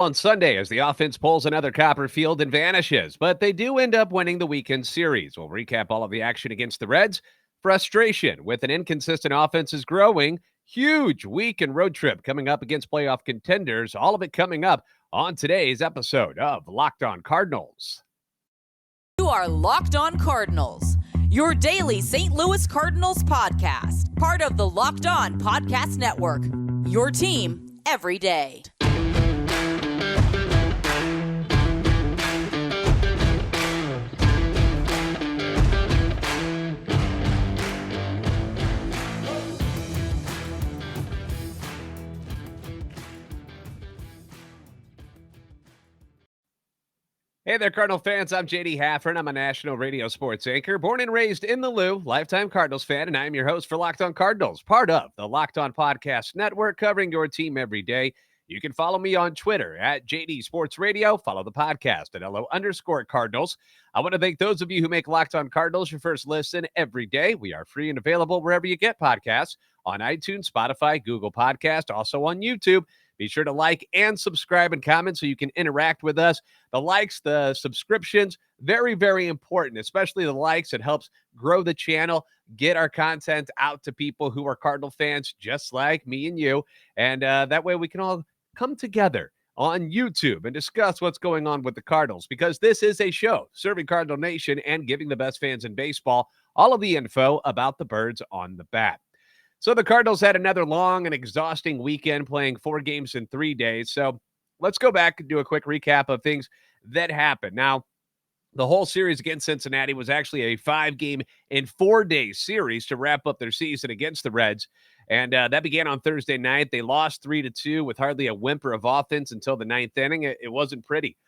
On Sunday as the offense pulls another Copperfield and vanishes, but they do end up winning the weekend series. We'll recap all of the action against the Reds. Frustration with an inconsistent offense is growing. Huge week and road trip coming up against playoff contenders. All of it coming up on today's episode of Locked On Cardinals. You are Locked On Cardinals, your daily St. Louis Cardinals podcast, part of the Locked On Podcast Network, your team every day. Hey there, Cardinal fans. I'm JD Haffern. I'm a national radio sports anchor, born and raised in the Lou, lifetime Cardinals fan, and I'm your host for Locked On Cardinals, part of the Locked On Podcast Network, covering your team every day. You can follow me on Twitter at JD Sports Radio. Follow the podcast at LO_Cardinals. I want to thank those of you who make Locked On Cardinals your first listen every day. We are free and available wherever you get podcasts, on iTunes, Spotify, Google Podcast, also on YouTube. Be sure to like and subscribe and comment so you can interact with us. The likes, the subscriptions, very, very important, especially the likes. It helps grow the channel, get our content out to people who are Cardinal fans just like me and you. And that way we can all come together on YouTube and discuss what's going on with the Cardinals, because this is a show serving Cardinal Nation and giving the best fans in baseball all of the info about the birds on the bat. So the Cardinals had another long and exhausting weekend, playing 4 games in 3 days. So let's go back and do a quick recap of things that happened. Now, the whole series against Cincinnati was actually a 5-game in 4 day series to wrap up their season against the Reds. And that began on Thursday night. They lost 3-2 with hardly a whimper of offense until the 9th inning. It wasn't pretty.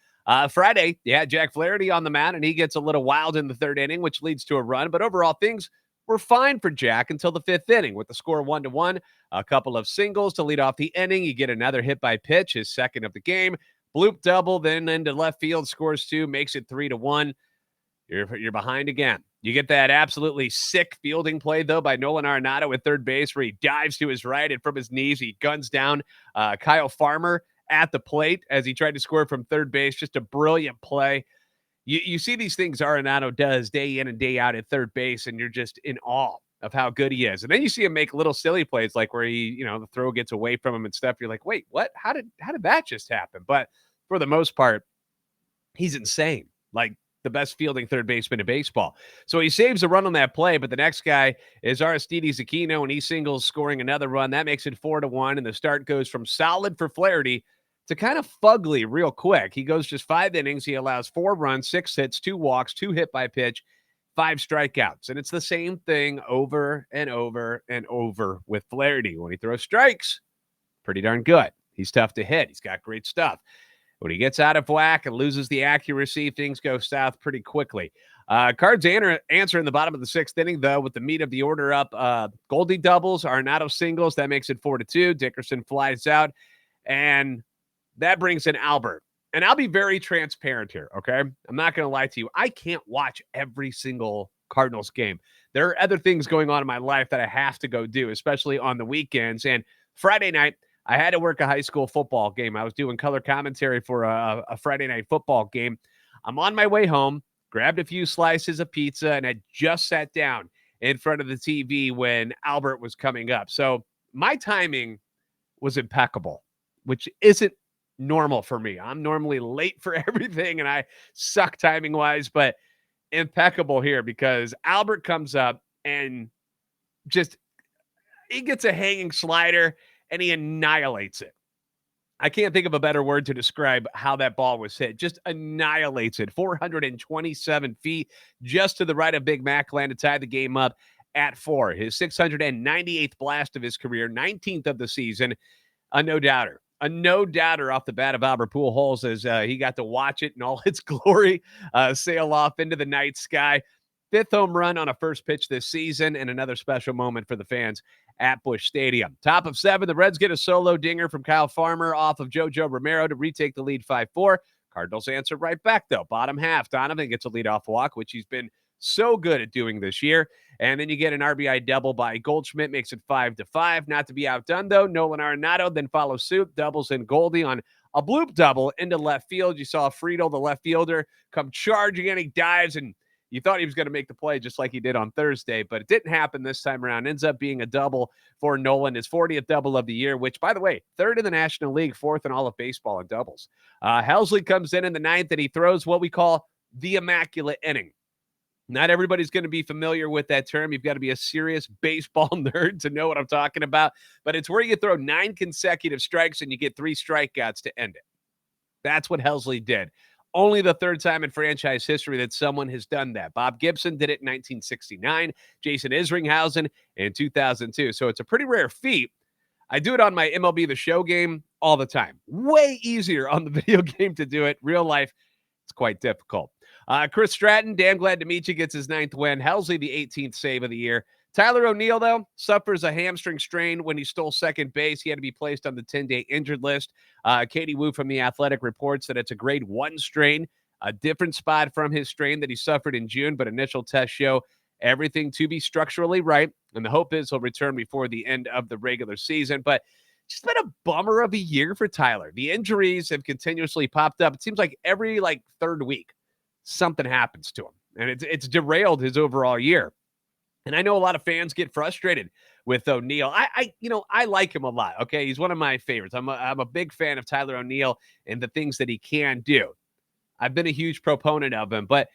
Friday, you had Jack Flaherty on the mound, and he gets a little wild in the 3rd inning, which leads to a run. But overall, things were fine for Jack until the 5th inning with the score 1-1. A couple of singles to lead off the inning. You get another hit by pitch, his second of the game. Bloop double, then into left field, scores 2, makes it 3-1. You're behind again. You get that absolutely sick fielding play, though, by Nolan Arenado at third base, where he dives to his right and from his knees, he guns down Kyle Farmer at the plate as he tried to score from third base. Just a brilliant play. You see these things Arenado does day in and day out at third base, and you're just in awe of how good he is. And then you see him make little silly plays, like where he, the throw gets away from him and stuff. You're like, wait, what? How did that just happen? But for the most part, he's insane. Like the best fielding third baseman in baseball. So he saves a run on that play, but the next guy is Aristides Aquino, and he singles, scoring another run. That makes it 4-1, and the start goes from solid for Flaherty to kind of fugly real quick. He goes just 5 innings. He allows 4 runs, 6 hits, 2 walks, 2 hit by pitch, 5 strikeouts. And it's the same thing over and over and over with Flaherty. When he throws strikes, pretty darn good. He's tough to hit. He's got great stuff. When he gets out of whack and loses the accuracy, things go south pretty quickly. Cards answer in the bottom of the 6th inning, though, with the meat of the order up. Goldie doubles, Arenado singles. That makes it 4-2. Dickerson flies out, and that brings in Albert. And I'll be very transparent here, okay? I'm not going to lie to you. I can't watch every single Cardinals game. There are other things going on in my life that I have to go do, especially on the weekends. And Friday night, I had to work a high school football game. I was doing color commentary for a Friday night football game. I'm on my way home, grabbed a few slices of pizza, and I just sat down in front of the TV when Albert was coming up. So my timing was impeccable, which isn't normal for me. I'm normally late for everything, and I suck timing-wise, but impeccable here because Albert comes up and just he gets a hanging slider, and he annihilates it. I can't think of a better word to describe how that ball was hit. Just annihilates it. 427 feet just to the right of Big Mac land to tie the game up at 4. His 698th blast of his career, 19th of the season. A no-doubter. A no-doubter off the bat of Albert Pujols as he got to watch it in all its glory sail off into the night sky. 5th home run on a first pitch this season, and another special moment for the fans at Busch Stadium. Top of 7, the Reds get a solo dinger from Kyle Farmer off of JoJo Romero to retake the lead 5-4. Cardinals answer right back, though. Bottom half, Donovan gets a leadoff walk, which he's been so good at doing this year. And then you get an RBI double by Goldschmidt, makes it 5-5. Not to be outdone, though, Nolan Arenado then follows suit, doubles in Goldie on a bloop double into left field. You saw Friedel, the left fielder, come charging in. He dives, and you thought he was going to make the play just like he did on Thursday, but it didn't happen this time around. Ends up being a double for Nolan, his 40th double of the year, which, by the way, third in the National League, fourth in all of baseball in doubles. Helsley comes in the ninth, and he throws what we call the immaculate inning. Not everybody's going to be familiar with that term. You've got to be a serious baseball nerd to know what I'm talking about. But it's where you throw 9 consecutive strikes and you get 3 strikeouts to end it. That's what Helsley did. Only the third time in franchise history that someone has done that. Bob Gibson did it in 1969. Jason Isringhausen in 2002. So it's a pretty rare feat. I do it on my MLB The Show game all the time. Way easier on the video game to do it. Real life, it's quite difficult. Chris Stratton, damn glad to meet you, gets his 9th win. Helsley, the 18th save of the year. Tyler O'Neill, though, suffers a hamstring strain when he stole second base. He had to be placed on the 10-day injured list. Katie Wu from The Athletic reports that it's a grade 1 strain, a different spot from his strain that he suffered in June, but initial tests show everything to be structurally right, and the hope is he'll return before the end of the regular season. But it's just been a bummer of a year for Tyler. The injuries have continuously popped up. It seems like every third week something happens to him, and it's derailed his overall year. And I know a lot of fans get frustrated with O'Neill. I like him a lot. Okay, he's one of my favorites. I'm a big fan of Tyler O'Neill and the things that he can do. I've been a huge proponent of him, but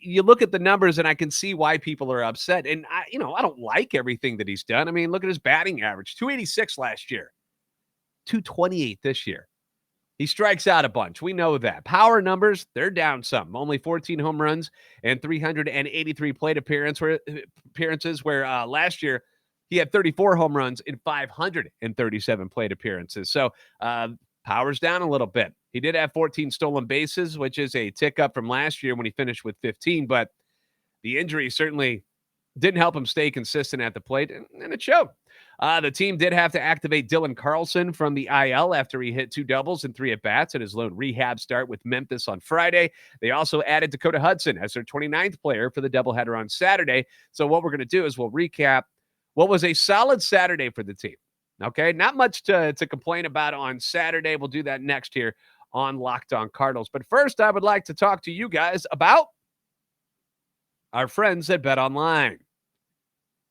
you look at the numbers and I can see why people are upset. And I don't like everything that he's done. I mean, look at his batting average: 286 last year, 228 this year. He strikes out a bunch. We know that. Power numbers, they're down some. Only 14 home runs and 383 plate appearances, where last year he had 34 home runs and 537 plate appearances. So power's down a little bit. He did have 14 stolen bases, which is a tick up from last year when he finished with 15, but the injury certainly didn't help him stay consistent at the plate, and it showed. The team did have to activate Dylan Carlson from the IL after he hit 2 doubles and 3 at-bats at his lone rehab start with Memphis on Friday. They also added Dakota Hudson as their 29th player for the doubleheader on Saturday. So what we're going to do is we'll recap what was a solid Saturday for the team. Okay, not much to complain about on Saturday. We'll do that next here on Locked On Cardinals. But first, I would like to talk to you guys about our friends at BetOnline.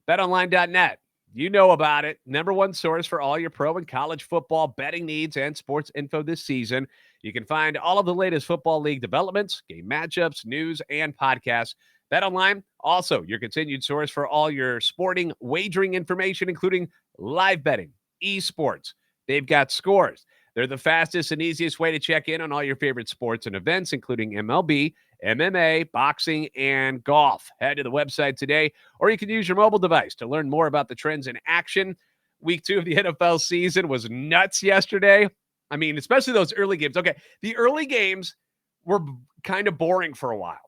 BetOnline.net. You know about it. Number one source for all your pro and college football betting needs and sports info this season. You can find all of the latest football league developments, game matchups, news, and podcasts. BetOnline, also your continued source for all your sporting wagering information, including live betting, esports. They've got scores. They're the fastest and easiest way to check in on all your favorite sports and events, including MLB, MMA, boxing, and golf. Head to the website today, or you can use your mobile device to learn more about the trends in action. Week 2 of the NFL season was nuts yesterday. I mean, especially those early games. Okay, the early games were kind of boring for a while.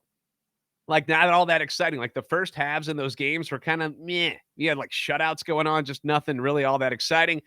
Not all that exciting. The first halves in those games were kind of meh. You had shutouts going on, just nothing really all that exciting.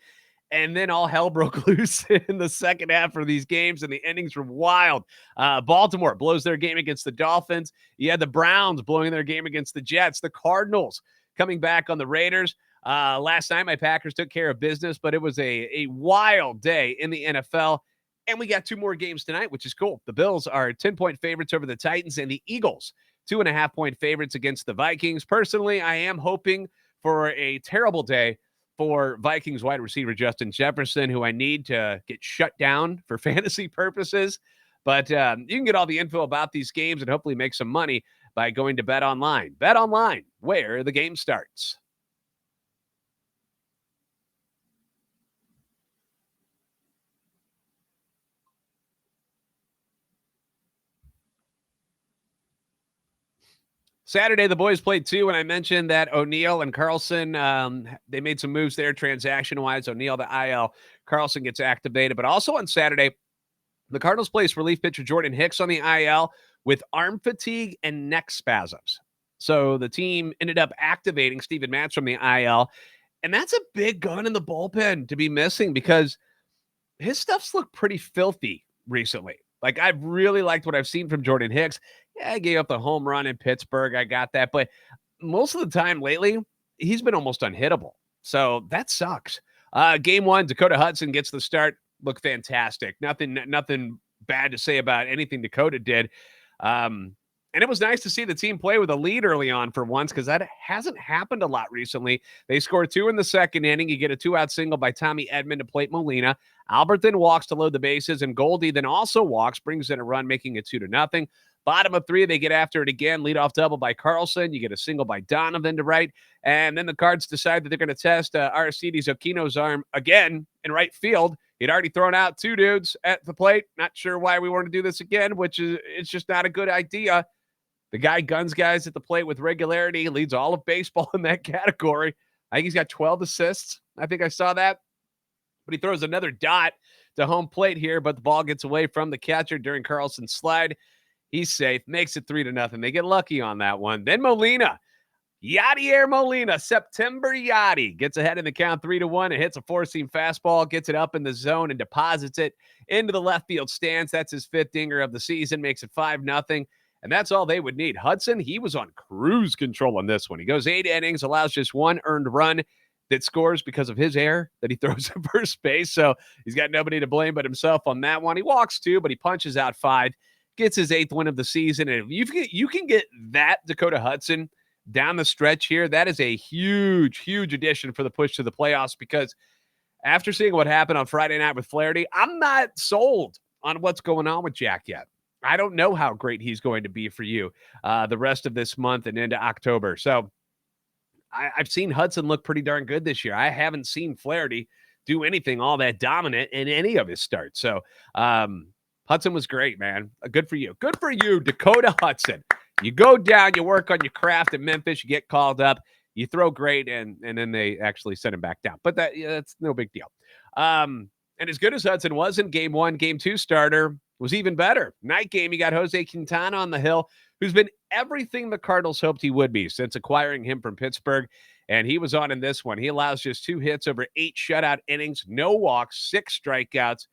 And then all hell broke loose in the second half for these games, and the endings were wild. Baltimore blows their game against the Dolphins. You had the Browns blowing their game against the Jets. The Cardinals coming back on the Raiders. Last night, my Packers took care of business, but it was a wild day in the NFL. And we got 2 more games tonight, which is cool. The Bills are 10-point favorites over the Titans, and the Eagles 2.5-point favorites against the Vikings. Personally, I am hoping for a terrible day for Vikings wide receiver Justin Jefferson, who I need to get shut down for fantasy purposes. But you can get all the info about these games and hopefully make some money by going to BetOnline. BetOnline, where the game starts. Saturday, the boys played 2, and I mentioned that O'Neill and Carlson, they made some moves there transaction-wise. O'Neill, the IL, Carlson gets activated. But also on Saturday, the Cardinals placed relief pitcher Jordan Hicks on the IL with arm fatigue and neck spasms. So the team ended up activating Steven Matz from the IL, and that's a big gun in the bullpen to be missing because his stuff's looked pretty filthy recently. I've really liked what I've seen from Jordan Hicks. Yeah, I gave up the home run in Pittsburgh. I got that. But most of the time lately, he's been almost unhittable. So that sucks. Game 1, Dakota Hudson gets the start. looked fantastic. Nothing bad to say about anything Dakota did. And it was nice to see the team play with a lead early on for once, because that hasn't happened a lot recently. They scored 2 in the second inning. You get a 2-out single by Tommy Edman to plate Molina. Albert then walks to load the bases, and Goldie then also walks, brings in a run, making it 2-0. Bottom of 3, they get after it again. Leadoff double by Carlson. You get a single by Donovan to right. And then the Cards decide that they're going to test Aristides Aquino's arm again in right field. He'd already thrown out 2 dudes at the plate. Not sure why we want to do this again, it's just not a good idea. The guy guns guys at the plate with regularity, leads all of baseball in that category. I think he's got 12 assists. I think I saw that. But he throws another dot to home plate here, but the ball gets away from the catcher during Carlson's slide. He's safe, makes it 3-0. They get lucky on that one. Then Molina, Yadier Molina, September Yadi, gets ahead in the count 3-1. It hits a 4-seam fastball, gets it up in the zone, and deposits it into the left field stands. That's his 5th dinger of the season, makes it 5-0. And that's all they would need. Hudson, he was on cruise control on this one. He goes 8 innings, allows just 1 earned run that scores because of his error that he throws at first base. So he's got nobody to blame but himself on that one. He walks 2, but he punches out 5, gets his 8th win of the season. And if you can get that Dakota Hudson down the stretch here, that is a huge, huge addition for the push to the playoffs, because after seeing what happened on Friday night with Flaherty, I'm not sold on what's going on with Jack yet. I don't know how great he's going to be for you the rest of this month and into October. So I've seen Hudson look pretty darn good this year. I haven't seen Flaherty do anything all that dominant in any of his starts. So Hudson was great, man. Good for you. Good for you, Dakota Hudson. You go down, you work on your craft in Memphis, you get called up, you throw great, and then they actually send him back down. But that's no big deal. And as good as Hudson was in Game 1, Game 2 starter was even better. Night game, you got Jose Quintana on the hill, who's been everything the Cardinals hoped he would be since acquiring him from Pittsburgh, and he was on in this one. He allows just 2 hits over 8 shutout innings, no walks, 6 strikeouts.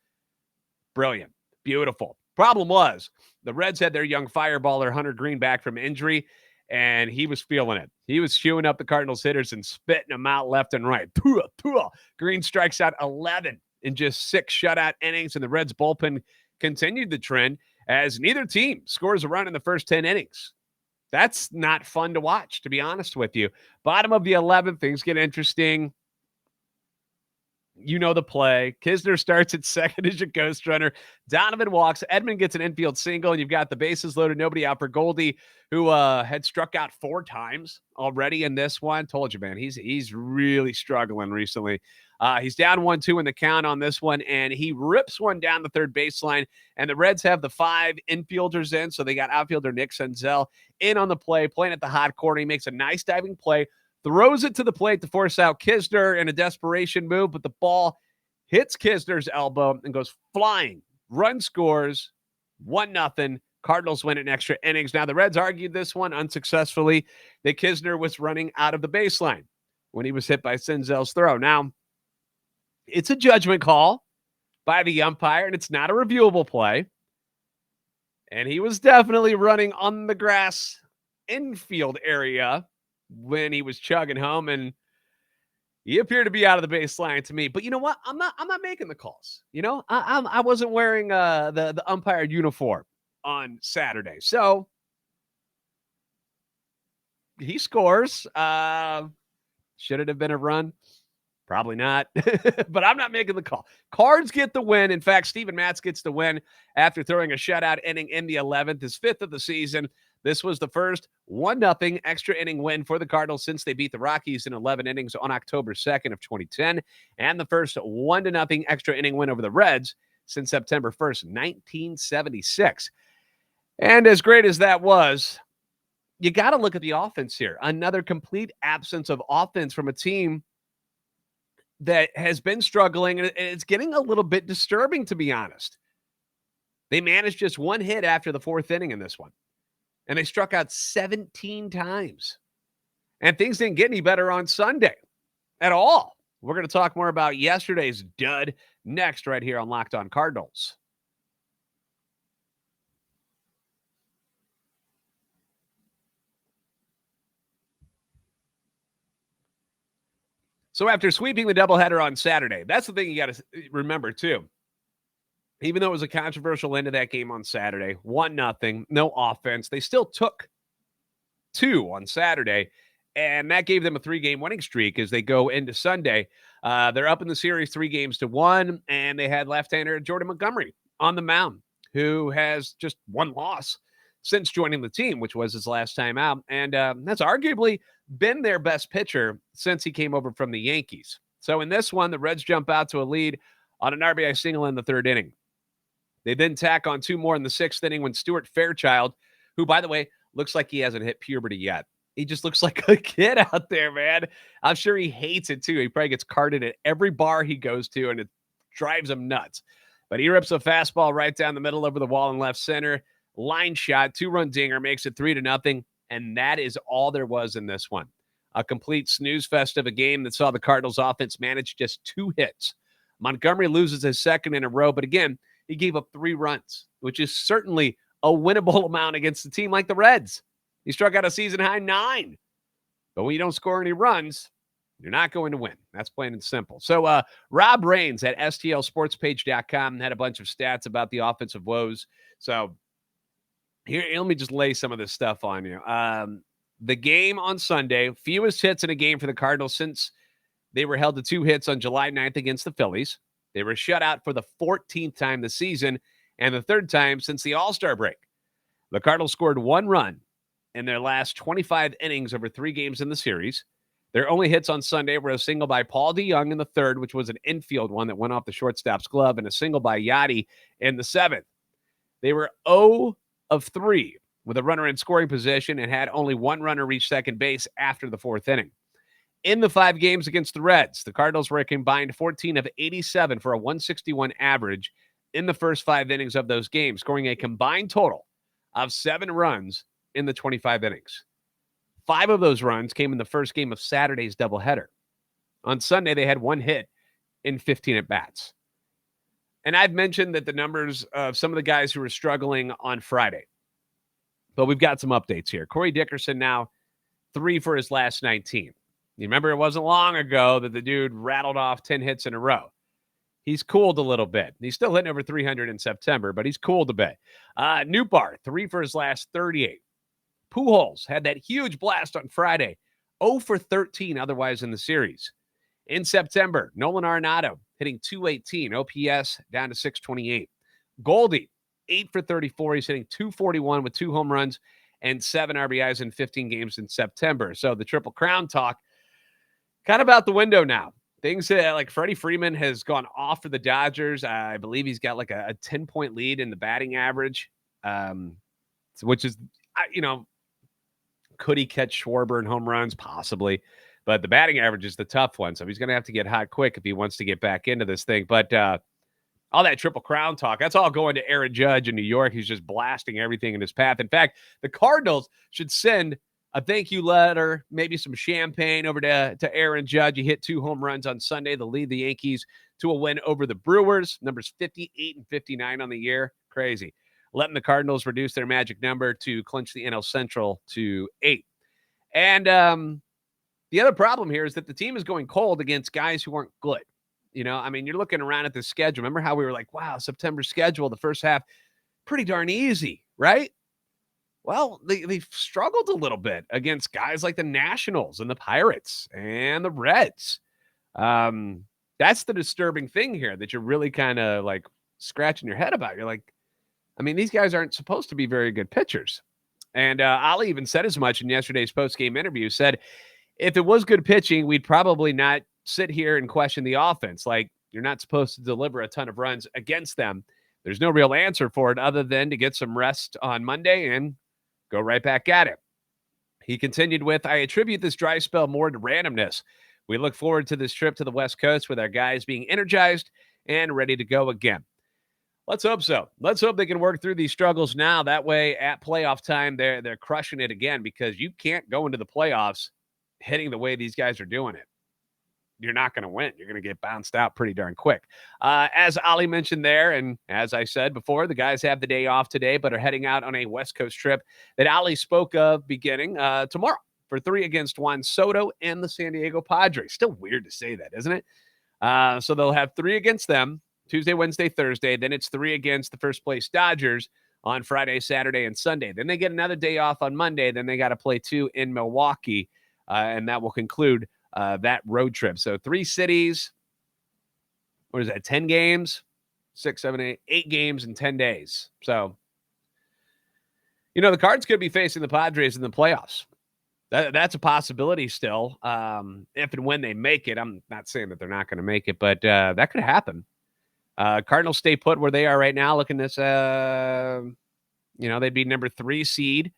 Brilliant. Beautiful. Problem was, the Reds had their young fireballer Hunter Green back from injury, and he was feeling it. He was chewing up the Cardinals hitters and spitting them out left and right. Green strikes out 11 in just 6 shutout innings, and the Reds bullpen continued the trend as neither team scores a run in the first 10 innings. That's not fun to watch, to be honest with you. Bottom of the 11th, things get interesting. You know the play. Kisner starts at second as a ghost runner. Donovan walks. Edman gets an infield single, and you've got the bases loaded, nobody out for Goldie, who had struck out 4 times already in this one. Told you, man, he's really struggling recently. He's down 1-2 in the count on this one, and he rips one down the third baseline, and the Reds have the 5 infielders in, so they got outfielder Nick Senzel in on the play, playing at the hot corner. He makes a nice diving play, throws it to the plate to force out Kisner in a desperation move, but the ball hits Kisner's elbow and goes flying. Run scores, 1-0. Cardinals win in extra innings. Now, the Reds argued this one unsuccessfully that Kisner was running out of the baseline when he was hit by Senzel's throw. Now, it's a judgment call by the umpire, and it's not a reviewable play. And he was definitely running on the grass infield area when he was chugging home, and he appeared to be out of the baseline to me. But you know what? I'm not making the calls. You know, I wasn't wearing the umpire uniform on Saturday, so he scores. Should it have been a run? Probably not, but I'm not making the call. Cards get the win. In fact, Steven Matz gets the win after throwing a shutout inning in the 11th, his 5th of the season. This was the first 1-0 extra inning win for the Cardinals since they beat the Rockies in 11 innings on October 2nd of 2010, and the first 1-0 extra inning win over the Reds since September 1st, 1976. And as great as that was, you got to look at the offense here. Another complete absence of offense from a team that has been struggling, and it's getting a little bit disturbing, to be honest. They managed just 1 hit after the 4th inning in this one, and they struck out 17 times. And things didn't get any better on Sunday at all. We're going to talk more about yesterday's dud next right here on Locked On Cardinals. So after sweeping the doubleheader on Saturday, that's the thing you got to remember too. even though it was a controversial end of that game on Saturday, 1-0, no offense, they still took 2 on Saturday, and that gave them a 3-game winning streak as they go into Sunday. They're up in the series 3-1, and they had left-hander Jordan Montgomery on the mound, who has just 1 loss since joining the team, which was his last time out, and that's arguably been their best pitcher since he came over from the Yankees. So in this one, the Reds jump out to a lead on an RBI single in the 3rd inning. They then tack on 2 more in the 6th inning when Stuart Fairchild, who, by the way, looks like he hasn't hit puberty yet. He just looks like a kid out there, man. I'm sure he hates it, too. He probably gets carded at every bar he goes to, and it drives him nuts. But he rips a fastball right down the middle over the wall in left center. Line shot, 2-run dinger, makes it 3-0, and that is all there was in this one. A complete snooze fest of a game that saw the Cardinals offense manage just 2 hits. Montgomery loses his 2nd in a row, but again, he gave up 3 runs, which is certainly a winnable amount against a team like the Reds. He struck out a season-high 9. But when you don't score any runs, you're not going to win. That's plain and simple. So Rob Raines at STLSportsPage.com had a bunch of stats about the offensive woes. So here, let me just lay some of this stuff on you. The game on Sunday, fewest hits in a game for the Cardinals since they were held to 2 hits on July 9th against the Phillies. They were shut out for the 14th time this season and the 3rd time since the All-Star break. The Cardinals scored 1 run in their last 25 innings over 3 games in the series. Their only hits on Sunday were a single by Paul DeYoung in the 3rd, which was an infield one that went off the shortstop's glove, and a single by Yachty in the 7th. They were 0 of 3 with a runner in scoring position and had only 1 runner reach second base after the 4th inning. In the 5 games against the Reds, the Cardinals were a combined 14 of 87 for a 161 average in the first 5 innings of those games, scoring a combined total of 7 runs in the 25 innings. 5 of those runs came in the first game of Saturday's doubleheader. On Sunday, they had 1 hit in 15 at-bats. And I've mentioned that the numbers of some of the guys who were struggling on Friday. But we've got some updates here. Corey Dickerson now 3 for his last 19. You remember it wasn't long ago that the dude rattled off 10 hits in a row. He's cooled a little bit. He's still hitting over 300 in September, but he's cooled a bit. Newbar, 3 for his last 38. Pujols had that huge blast on Friday, 0 for 13 otherwise in the series. In September, Nolan Arenado hitting 218, OPS down to 628. Goldie, 8 for 34. He's hitting 241 with 2 home runs and 7 RBIs in 15 games in September. So the Triple Crown talk kind of out the window now. Things like Freddie Freeman has gone off for the Dodgers. I believe he's got like a 10-point lead in the batting average, which is, could he catch Schwarber in home runs? Possibly. But the batting average is the tough one. So he's going to have to get hot quick if he wants to get back into this thing. But all that Triple Crown talk, that's all going to Aaron Judge in New York. He's just blasting everything in his path. In fact, the Cardinals should send a thank you letter, maybe some champagne over to Aaron Judge. He hit 2 home runs on Sunday to lead the Yankees to a win over the Brewers. Numbers 58 and 59 on the year. Crazy. Letting the Cardinals reduce their magic number to clinch the NL Central to 8. And the other problem here is that the team is going cold against guys who aren't good. You're looking around at the schedule. Remember how we were like, wow, September schedule, the first half, pretty darn easy, right? Well, they've struggled a little bit against guys like the Nationals and the Pirates and the Reds. That's the disturbing thing here that you're really kind of like scratching your head about. You're like, these guys aren't supposed to be very good pitchers. And Ali even said as much in yesterday's post-game interview, said, if it was good pitching, we'd probably not sit here and question the offense. Like, you're not supposed to deliver a ton of runs against them. There's no real answer for it other than to get some rest on Monday and go right back at it. He continued with, I attribute this dry spell more to randomness. We look forward to this trip to the West Coast with our guys being energized and ready to go again. Let's hope so. Let's hope they can work through these struggles now. That way, at playoff time, they're crushing it again, because you can't go into the playoffs hitting the way these guys are doing it. You're not going to win. You're going to get bounced out pretty darn quick. As Ali mentioned there, and as I said before, the guys have the day off today, but are heading out on a West Coast trip that Ali spoke of beginning tomorrow for 3 against Juan Soto and the San Diego Padres. Still weird to say that, isn't it? So they'll have 3 against them. Tuesday, Wednesday, Thursday. Then it's 3 against the first place Dodgers on Friday, Saturday, and Sunday. Then they get another day off on Monday. Then they got to play 2 in Milwaukee, and that will conclude that road trip. So 3 cities. What is that, 10 games? 6, 7, 8 games in 10 days. So, the Cards could be facing the Padres in the playoffs. That's a possibility still, if and when they make it. I'm not saying that they're not going to make it, but that could happen. Cardinals stay put where they are right now. Looking at this, they'd be number 3 seed,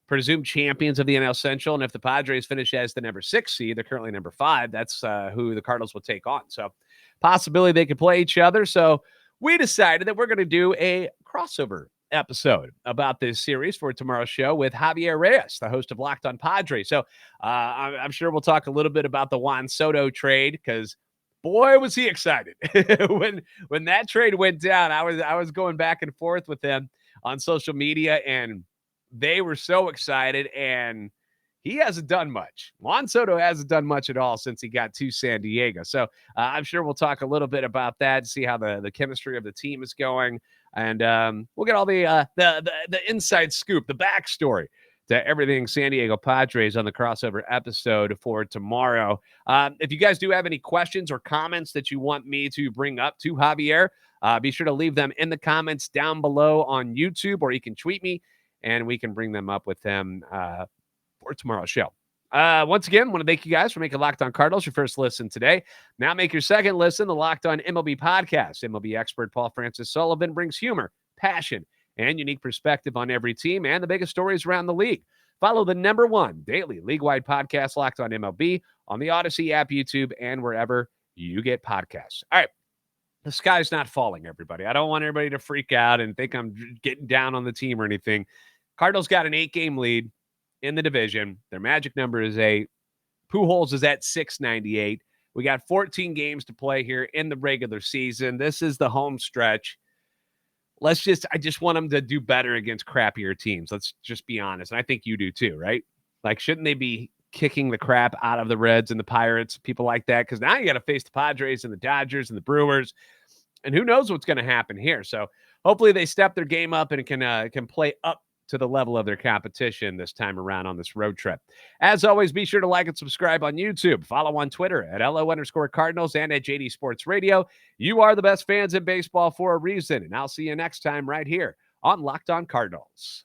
presumed champions of the NL Central. And if the Padres finish as the number 6 seed, they're currently number 5. That's who the Cardinals will take on. So possibility they could play each other. So we decided that we're going to do a crossover episode about this series for tomorrow's show with Javier Reyes, the host of Locked on Padres. So I'm sure we'll talk a little bit about the Juan Soto trade, because boy, was he excited when that trade went down. I was going back and forth with them on social media, and they were so excited, and he hasn't done much. Juan Soto hasn't done much at all since he got to San Diego. So I'm sure we'll talk a little bit about that, see how the chemistry of the team is going, and we'll get all the inside scoop, the backstory to everything San Diego Padres on the crossover episode for tomorrow. If you guys do have any questions or comments that you want me to bring up to Javier, be sure to leave them in the comments down below on YouTube, or you can tweet me, and we can bring them up with them for tomorrow's show. Once again, want to thank you guys for making Locked on Cardinals your first listen today. Now make your second listen, the Locked on MLB podcast. MLB expert Paul Francis Sullivan brings humor, passion, and unique perspective on every team and the biggest stories around the league. Follow the #1 daily league-wide podcast, Locked on MLB, on the Odyssey app, YouTube, and wherever you get podcasts. All right. The sky's not falling, everybody. I don't want everybody to freak out and think I'm getting down on the team or anything. Cardinals got an 8-game lead in the division. Their magic number is 8. Pujols is at 698. We got 14 games to play here in the regular season. This is the home stretch. I just want them to do better against crappier teams. Let's just be honest. And I think you do too, right? Like, shouldn't they be kicking the crap out of the Reds and the Pirates, people like that? Because now you got to face the Padres and the Dodgers and the Brewers. And who knows what's going to happen here. So hopefully they step their game up and can play up to the level of their competition this time around on this road trip. As always, be sure to like and subscribe on YouTube. Follow on Twitter at @LO_Cardinals and at JD Sports Radio. You are the best fans in baseball for a reason, and I'll see you next time right here on Locked on Cardinals.